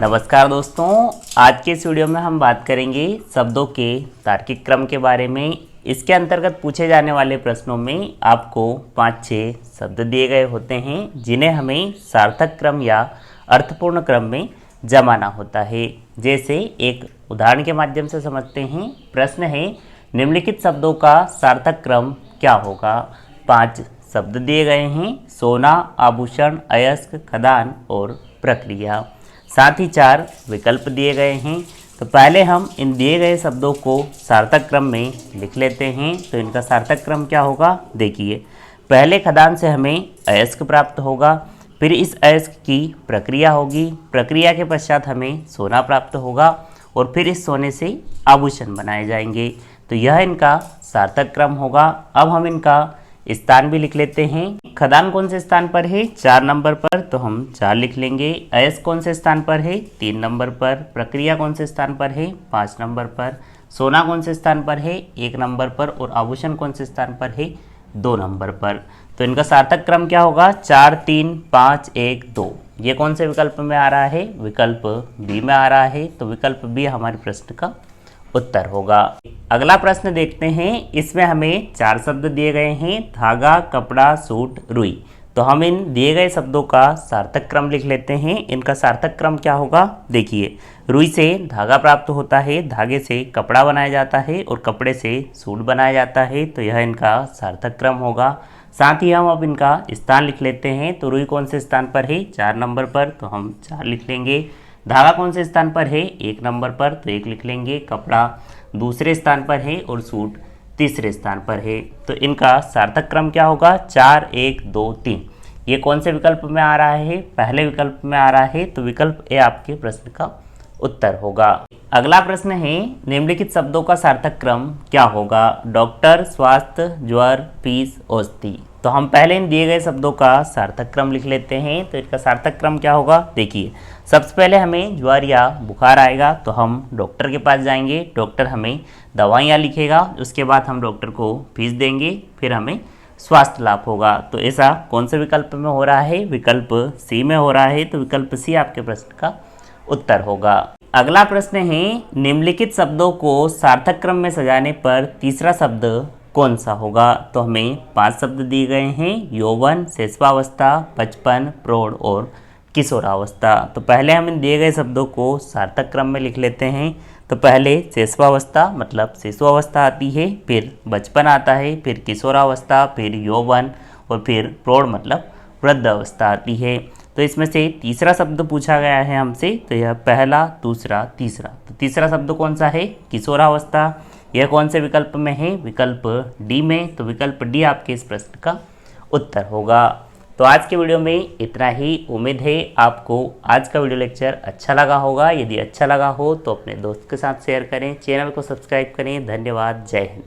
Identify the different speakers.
Speaker 1: नमस्कार दोस्तों, आज के इस वीडियो में हम बात करेंगे शब्दों के तार्किक क्रम के बारे में। इसके अंतर्गत पूछे जाने वाले प्रश्नों में आपको 5-6 शब्द दिए गए होते हैं जिन्हें हमें सार्थक क्रम या अर्थपूर्ण क्रम में जमाना होता है। जैसे एक उदाहरण के माध्यम से समझते हैं। प्रश्न है, निम्नलिखित शब्दों का सार्थक क्रम क्या होगा। 5 शब्द दिए गए हैं, सोना, आभूषण, अयस्क, खदान और प्रक्रिया। साथ ही 4 विकल्प दिए गए हैं। तो पहले हम इन दिए गए शब्दों को सार्थक क्रम में लिख लेते हैं। तो इनका सार्थक क्रम क्या होगा, देखिए। पहले खदान से हमें अयस्क प्राप्त होगा, फिर इस अयस्क की प्रक्रिया होगी, प्रक्रिया के पश्चात हमें सोना प्राप्त होगा और फिर इस सोने से आभूषण बनाए जाएंगे। तो यह इनका सार्थक क्रम होगा। अब हम इनका स्थान भी लिख लेते हैं। खदान कौन से स्थान पर है, 4 नंबर पर, तो हम 4 लिख लेंगे। अयस्क कौन से स्थान पर है, 3 नंबर पर। प्रक्रिया कौन से स्थान पर है, 5 नंबर पर। सोना कौन से स्थान पर है, 1 नंबर पर। और आभूषण कौन से स्थान पर है, 2 नंबर पर। तो इनका सार्थक क्रम क्या होगा, 4 3 5 1 2। ये कौन से विकल्प में आ रहा है, विकल्प बी में आ रहा है। तो विकल्प बी हमारे प्रश्न का उत्तर होगा। अगला प्रश्न देखते हैं। इसमें हमें 4 शब्द दिए गए हैं, धागा, कपड़ा, सूट, रुई। तो हम इन दिए गए शब्दों का सार्थक क्रम लिख लेते हैं। इनका सार्थक क्रम क्या होगा, देखिए। रुई से धागा प्राप्त होता है, धागे से कपड़ा बनाया जाता है और कपड़े से सूट बनाया जाता है। तो यह इनका सार्थक क्रम होगा। साथ ही हम अब इनका स्थान लिख लेते हैं। तो रुई कौन से स्थान पर है, 4 नंबर पर, तो हम 4 लिख लेंगे। धागा कौन से स्थान पर है, 1 नंबर पर, तो 1 लिख लेंगे। कपड़ा दूसरे स्थान पर है और सूट तीसरे स्थान पर है। तो इनका सार्थक क्रम क्या होगा, 4 1 2 3। ये कौन से विकल्प में आ रहा है, पहले विकल्प में आ रहा है। तो विकल्प ए आपके प्रश्न का उत्तर होगा। अगला प्रश्न है, निम्नलिखित शब्दों का सार्थक क्रम क्या होगा। डॉक्टर, स्वास्थ्य, ज्वर, फीस, औषधि। तो हम पहले इन दिए गए शब्दों का सार्थक क्रम लिख लेते हैं। तो इसका सार्थक क्रम क्या होगा, देखिए। सबसे पहले हमें ज्वर या बुखार आएगा तो हम डॉक्टर के पास जाएंगे, डॉक्टर हमें दवाइयाँ लिखेगा, उसके बाद हम डॉक्टर को फीस देंगे, फिर हमें स्वास्थ्य लाभ होगा। तो ऐसा कौन से विकल्प में हो रहा है, विकल्प सी में हो रहा है। तो विकल्प सी आपके प्रश्न का उत्तर होगा। अगला प्रश्न है, निम्नलिखित शब्दों को सार्थक क्रम में सजाने पर तीसरा शब्द कौन सा होगा। तो हमें 5 शब्द दिए गए हैं, यौवन, शिशुआवस्था, बचपन, प्रौढ़ और किशोरावस्था। तो पहले हम इन दिए गए शब्दों को सार्थक क्रम में लिख लेते हैं। तो पहले शिशुआवस्था मतलब शिशु अवस्था आती है, फिर बचपन आता है, फिर किशोरावस्था, फिर यौवन और फिर प्रौढ़ मतलब वृद्ध अवस्था आती है। तो इसमें से तीसरा शब्द पूछा गया है हमसे। तो यह पहला, दूसरा, तीसरा। तो तीसरा शब्द कौन सा है, किशोरावस्था। यह कौन से विकल्प में है, विकल्प डी में। तो विकल्प डी आपके इस प्रश्न का उत्तर होगा। तो आज के वीडियो में इतना ही। उम्मीद है आपको आज का वीडियो लेक्चर अच्छा लगा होगा। यदि अच्छा लगा हो तो अपने दोस्त के साथ शेयर करें, चैनल को सब्सक्राइब करें। धन्यवाद, जय हिंद।